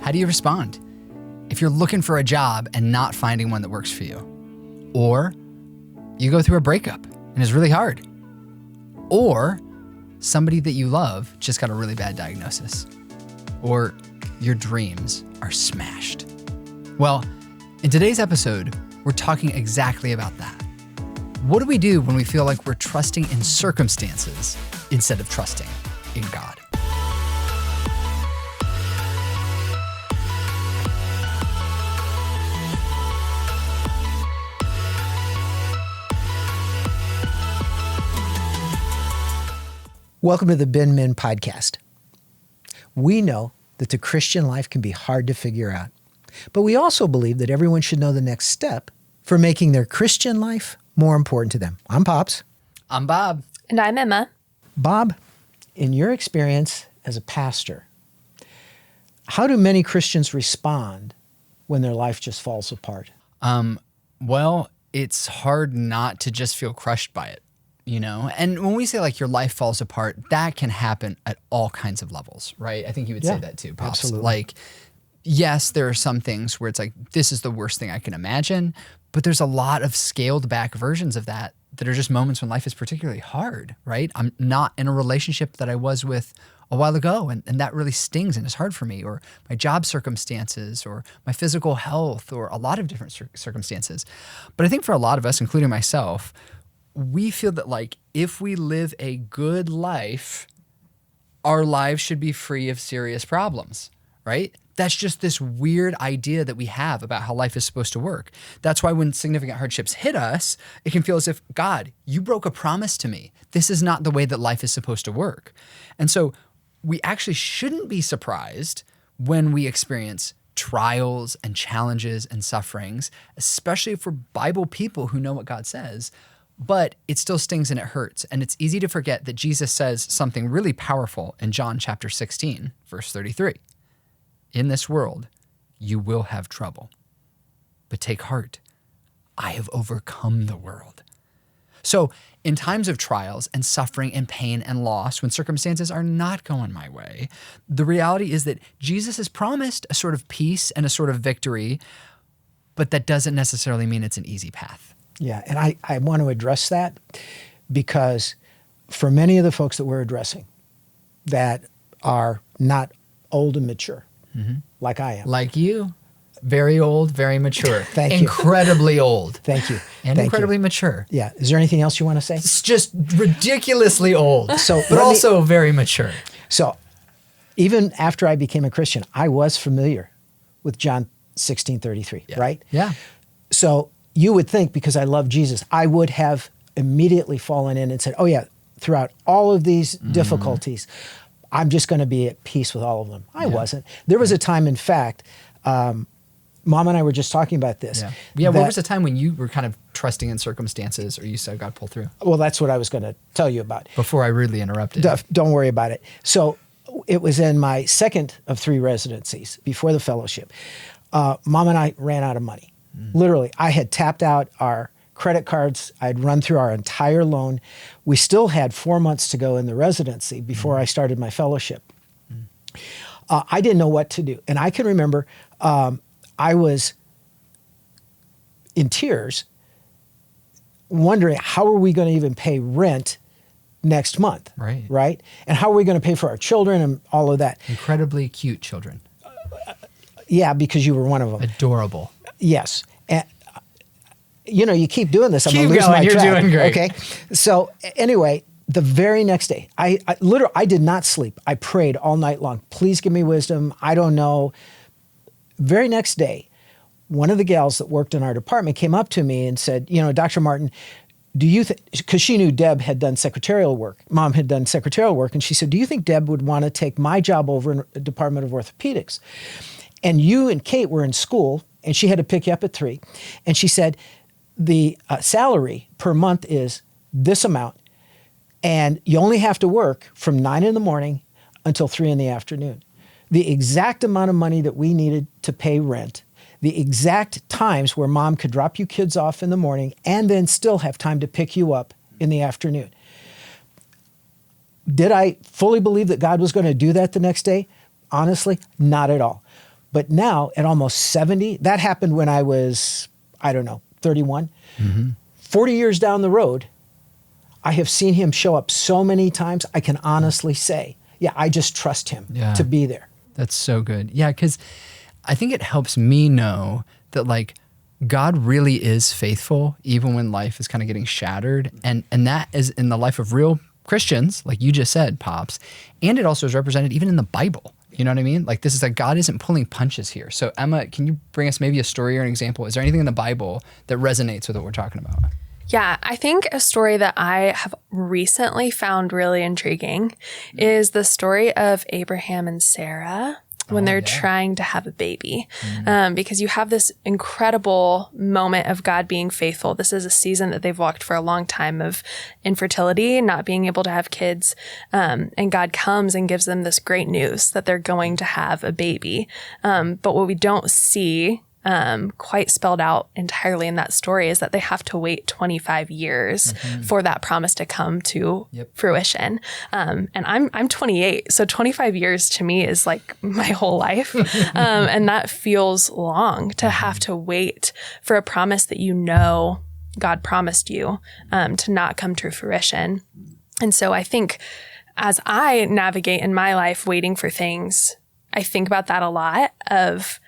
How do you respond? If you're looking for a job and not finding one that works for you, or you go through a breakup and it's really hard, or somebody that you love just got a really bad diagnosis, or your dreams are smashed. Well, in today's episode, we're talking exactly about that. What do we do when we feel like we're trusting in circumstances instead of trusting in God? Welcome to the Binmin podcast. We know that the Christian life can be hard to figure out, but we also believe that everyone should know the next step for making their Christian life more important to them. I'm Pops. I'm Bob. And I'm Emma. Bob, in your experience as a pastor, how do many Christians respond when their life just falls apart? Well, it's hard not to just feel crushed by it. You know, and when we say like your life falls apart, that can happen at all kinds of levels, right? I think you would say that too, Pops. Absolutely. Like, yes, there are some things where it's like, this is the worst thing I can imagine, but there's a lot of scaled back versions of that are just moments when life is particularly hard, right? I'm not in a relationship that I was with a while ago, and that really stings and is hard for me, or my job circumstances, or my physical health, or a lot of different circumstances. But I think for a lot of us, including myself, we feel that like if we live a good life, our lives should be free of serious problems, right? That's just this weird idea that we have about how life is supposed to work. That's why when significant hardships hit us, it can feel as if, God, you broke a promise to me. This is not the way that life is supposed to work. And so we actually shouldn't be surprised when we experience trials and challenges and sufferings, especially for Bible people who know what God says. But it still stings and it hurts. And it's easy to forget that Jesus says something really powerful in John chapter 16, verse 33. In this world, you will have trouble, but take heart. I have overcome the world. So in times of trials and suffering and pain and loss, when circumstances are not going my way, the reality is that Jesus has promised a sort of peace and a sort of victory, but that doesn't necessarily mean it's an easy path. Yeah, and I want to address that because for many of the folks that we're addressing that are not old and mature, like I am. Like you, very old, very mature. Thank you. Incredibly old. Thank you. And incredibly mature. Yeah. Is there anything else you want to say? It's just ridiculously old, So but also very mature. So even after I became a Christian, I was familiar with John 16:33, right? Yeah. So you would think because I love Jesus, I would have immediately fallen in and said, oh yeah, throughout all of these difficulties, I'm just going to be at peace with all of them. I wasn't. There was a time, in fact, Mom and I were just talking about this. Yeah. What was the time when you were kind of trusting in circumstances or you said God pull through? Well, that's what I was going to tell you about. Before I rudely interrupted. Don't worry about it. So it was in my second of 3 residencies before the fellowship. Mom and I ran out of money. Literally, I had tapped out our credit cards. I'd run through our entire loan. We still had 4 months to go in the residency before I started my fellowship. I didn't know what to do. And I can remember I was in tears wondering how are we going to even pay rent next month, right? And how are we going to pay for our children and all of that? Incredibly cute children. Yeah, because you were one of them. Adorable. Yes. And, you keep doing this. I'm keep going to lose going. my You're track. Doing great. Okay. So anyway, the very next day, I literally, I did not sleep. I prayed all night long. Please give me wisdom. I don't know. Very next day, one of the gals that worked in our department came up to me and said, Dr. Martin, do you think, because she knew Deb had done secretarial work. Mom had done secretarial work. And she said, do you think Deb would want to take my job over in the Department of Orthopedics? And you and Kate were in school, and she had to pick you up at 3. And she said, the salary per month is this amount, and you only have to work from 9 in the morning until 3 in the afternoon. The exact amount of money that we needed to pay rent, the exact times where Mom could drop you kids off in the morning and then still have time to pick you up in the afternoon. Did I fully believe that God was going to do that the next day? Honestly, not at all. But now at almost 70, that happened when I was, I don't know, 31. 40 years down the road, I have seen him show up so many times, I can honestly say, yeah, I just trust him to be there. That's so good. Yeah, because I think it helps me know that like God really is faithful even when life is kind of getting shattered. And that is in the life of real Christians, like you just said, Pops. And it also is represented even in the Bible. You know what I mean? Like this is like God isn't pulling punches here. So Emma, can you bring us maybe a story or an example? Is there anything in the Bible that resonates with what we're talking about? Yeah, I think a story that I have recently found really intriguing is the story of Abraham and Sarah when they're trying to have a baby. Because you have this incredible moment of God being faithful. This is a season that they've walked for a long time of infertility, not being able to have kids. And God comes and gives them this great news that they're going to have a baby. But what we don't see quite spelled out entirely in that story is that they have to wait 25 years for that promise to come to fruition. And I'm 28, so 25 years to me is like my whole life. And that feels long to have to wait for a promise that you know God promised you to not come to fruition. And so I think as I navigate in my life waiting for things, I think about that a lot of,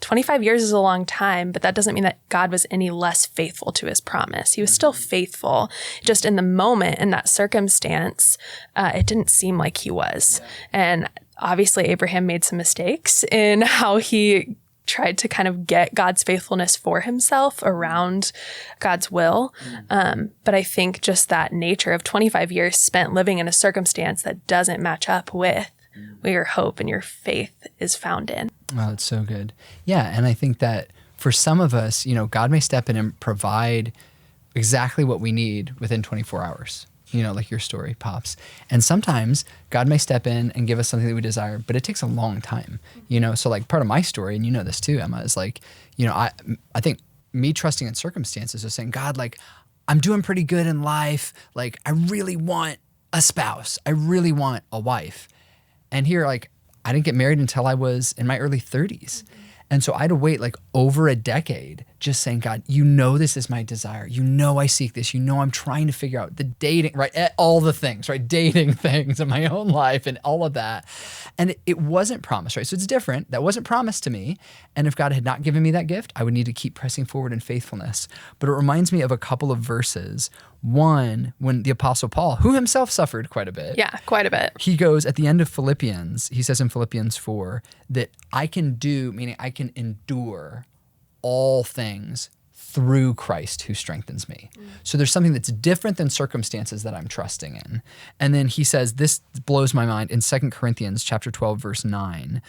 25 years is a long time, but that doesn't mean that God was any less faithful to his promise. He was still faithful. Just in the moment, in that circumstance, it didn't seem like he was. And obviously, Abraham made some mistakes in how he tried to kind of get God's faithfulness for himself around God's will. But I think just that nature of 25 years spent living in a circumstance that doesn't match up with where your hope and your faith is found in. Oh, that's so good. Yeah, and I think that for some of us, God may step in and provide exactly what we need within 24 hours, like your story, Pops. And sometimes God may step in and give us something that we desire, but it takes a long time, So like part of my story, and you know this too, Emma, is like, I think me trusting in circumstances is saying, God, like, I'm doing pretty good in life. Like, I really want a spouse. I really want a wife. And here, like, I didn't get married until I was in my early 30s. And so I had to wait like over a decade just saying, God, this is my desire. I seek this. I'm trying to figure out the dating, right? All the things, right? Dating things in my own life and all of that. And it wasn't promised, right? So it's different. That wasn't promised to me. And if God had not given me that gift, I would need to keep pressing forward in faithfulness. But it reminds me of a couple of verses. One, when the Apostle Paul, who himself suffered quite a bit. Yeah, quite a bit. He goes at the end of Philippians, he says in Philippians 4, that I can do, meaning I can endure all things through Christ who strengthens me. So there's something that's different than circumstances that I'm trusting in. And then he says, this blows my mind in 2 Corinthians chapter 12, verse 9,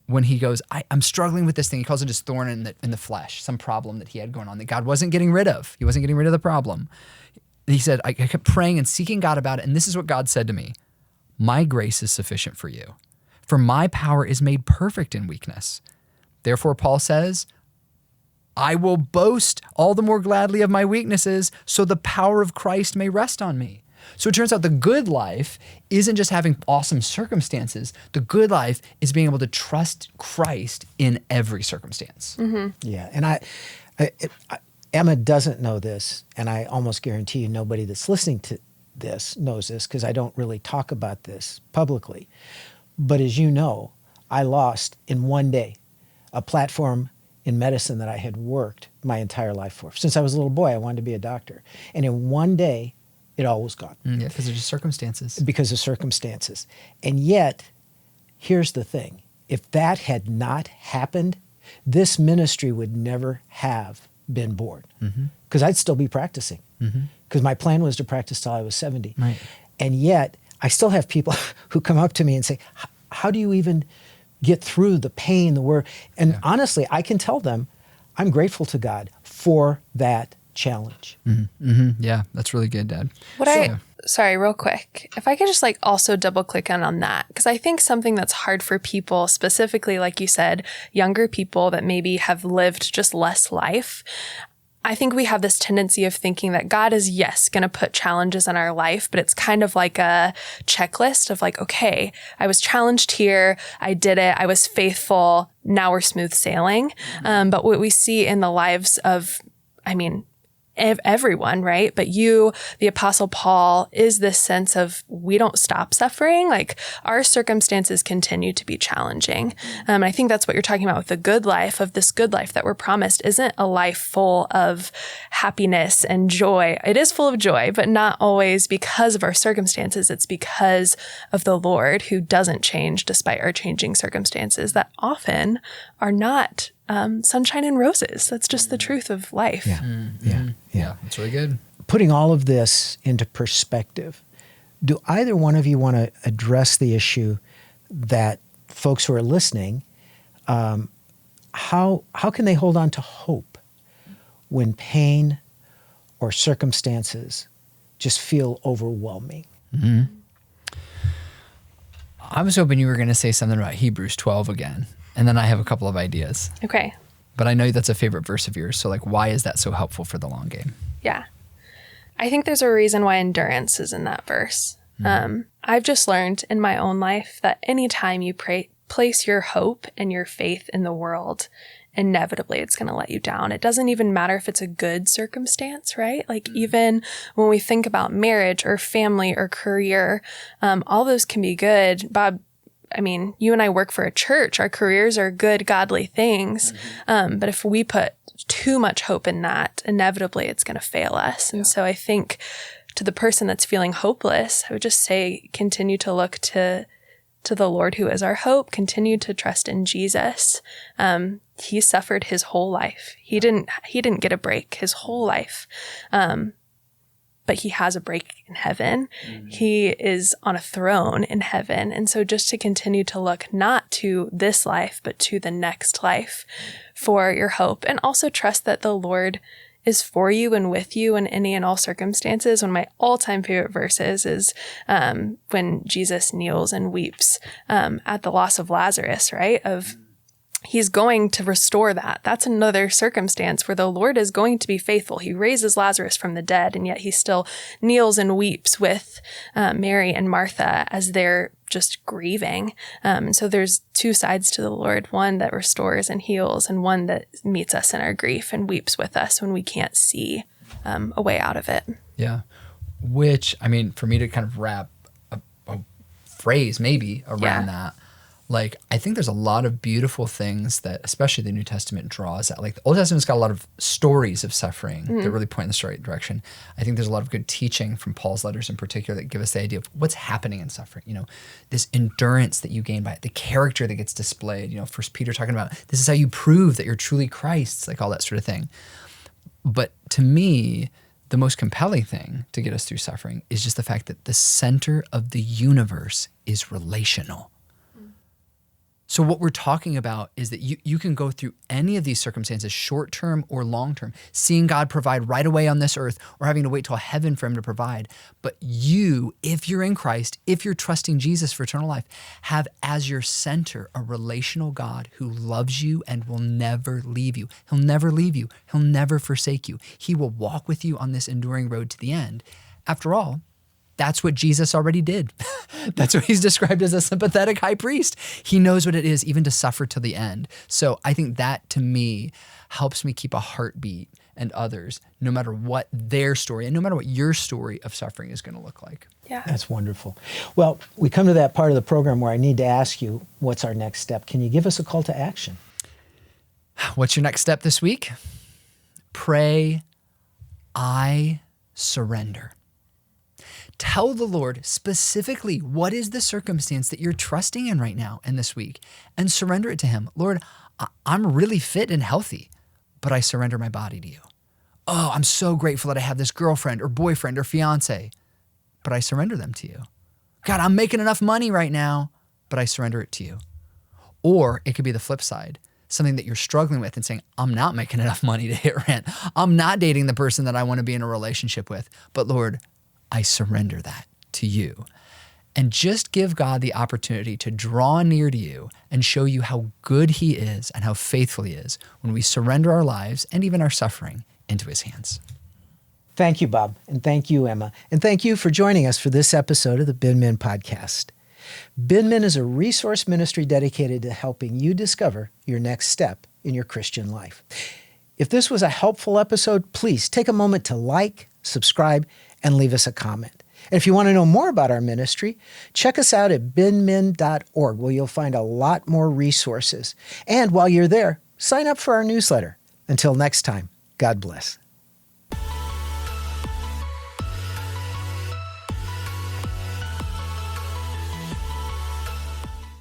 when he goes, I'm struggling with this thing. He calls it his thorn in the flesh, some problem that he had going on that God wasn't getting rid of. He wasn't getting rid of the problem. He said, I kept praying and seeking God about it. And this is what God said to me. My grace is sufficient for you, for my power is made perfect in weakness. Therefore, Paul says, I will boast all the more gladly of my weaknesses so the power of Christ may rest on me. So it turns out the good life isn't just having awesome circumstances. The good life is being able to trust Christ in every circumstance. Yeah, and Emma doesn't know this, and I almost guarantee you nobody that's listening to this knows this because I don't really talk about this publicly. But as you know, I lost in one day a platform in medicine that I had worked my entire life for. Since I was a little boy, I wanted to be a doctor. And in one day, it all was gone. Yeah, because of just circumstances. Because of circumstances. And yet, here's the thing. If that had not happened, this ministry would never have been born. Because I'd still be practicing. Because my plan was to practice till I was 70. Right. And yet, I still have people who come up to me and say, how do you even get through the pain, the work? And honestly, I can tell them, I'm grateful to God for that challenge. Yeah, that's really good, Dad. Sorry, real quick. If I could just like also double click on that, because I think something that's hard for people, specifically, like you said, younger people that maybe have lived just less life. I think we have this tendency of thinking that God is, yes, going to put challenges in our life, but it's kind of like a checklist of like, okay, I was challenged here. I did it. I was faithful. Now we're smooth sailing. But what we see in the lives of, everyone, right? But you, the Apostle Paul, is this sense of we don't stop suffering. Like our circumstances continue to be challenging. I think that's what you're talking about with the good life, of this good life that we're promised isn't a life full of happiness and joy. It is full of joy, but not always because of our circumstances. It's because of the Lord who doesn't change despite our changing circumstances that often are not sunshine and roses. That's just the truth of life. Yeah, that's really good. Putting all of this into perspective, do either one of you want to address the issue that folks who are listening, how can they hold on to hope when pain or circumstances just feel overwhelming? I was hoping you were going to say something about Hebrews 12 again, and then I have a couple of ideas. Okay. But I know that's a favorite verse of yours. So like, why is that so helpful for the long game? Yeah. I think there's a reason why endurance is in that verse. I've just learned in my own life that anytime you place your hope and your faith in the world, inevitably it's going to let you down. It doesn't even matter if it's a good circumstance, right? Like even when we think about marriage or family or career, all those can be good. Bob, you and I work for a church. Our careers are good, godly things. But if we put too much hope in that, inevitably it's going to fail us. And so I think to the person that's feeling hopeless, I would just say, continue to look to the Lord who is our hope. Continue to trust in Jesus. He suffered his whole life. He didn't get a break his whole life. But he has a break in heaven. He is on a throne in heaven. And so just to continue to look not to this life, but to the next life for your hope. And also trust that the Lord is for you and with you in any and all circumstances. One of my all-time favorite verses is when Jesus kneels and weeps at the loss of Lazarus, right? He's going to restore that. That's another circumstance where the Lord is going to be faithful. He raises Lazarus from the dead, and yet he still kneels and weeps with Mary and Martha as they're just grieving. So there's two sides to the Lord, one that restores and heals, and one that meets us in our grief and weeps with us when we can't see a way out of it. Yeah. Which, for me to kind of wrap a phrase maybe around that, like, I think there's a lot of beautiful things that, especially the New Testament draws at. Like, the Old Testament's got a lot of stories of suffering that really point in the right direction. I think there's a lot of good teaching from Paul's letters in particular that give us the idea of what's happening in suffering. This endurance that you gain by it, the character that gets displayed. First Peter talking about this is how you prove that you're truly Christ's, like all that sort of thing. But to me, the most compelling thing to get us through suffering is just the fact that the center of the universe is relational. So what we're talking about is that you can go through any of these circumstances, short-term or long-term, seeing God provide right away on this earth or having to wait till heaven for him to provide. But you, if you're in Christ, if you're trusting Jesus for eternal life, have as your center a relational God who loves you and will never leave you. He'll never leave you. He'll never forsake you. He will walk with you on this enduring road to the end. After all, that's what Jesus already did. That's what he's described as a sympathetic high priest. He knows what it is even to suffer to the end. So I think that to me helps me keep a heartbeat and others, no matter what their story and no matter what your story of suffering is going to look like. Yeah. That's wonderful. Well, we come to that part of the program where I need to ask you, what's our next step? Can you give us a call to action? What's your next step this week? Pray, I surrender. Tell the Lord specifically what is the circumstance that you're trusting in right now and this week, and surrender it to him. Lord, I'm really fit and healthy, but I surrender my body to you. Oh, I'm so grateful that I have this girlfriend or boyfriend or fiance, but I surrender them to you. God, I'm making enough money right now, but I surrender it to you. Or it could be the flip side, something that you're struggling with and saying, I'm not making enough money to hit rent. I'm not dating the person that I want to be in a relationship with, but Lord, I surrender that to you. And just give God the opportunity to draw near to you and show you how good he is and how faithful he is when we surrender our lives and even our suffering into his hands. Thank you, Bob. And thank you, Emma. And thank you for joining us for this episode of the Binmin podcast. Binmin is a resource ministry dedicated to helping you discover your next step in your Christian life. If this was a helpful episode, please take a moment to like, subscribe, and leave us a comment. And if you want to know more about our ministry, check us out at binmin.org, where you'll find a lot more resources. And while you're there, sign up for our newsletter. Until next time, God bless.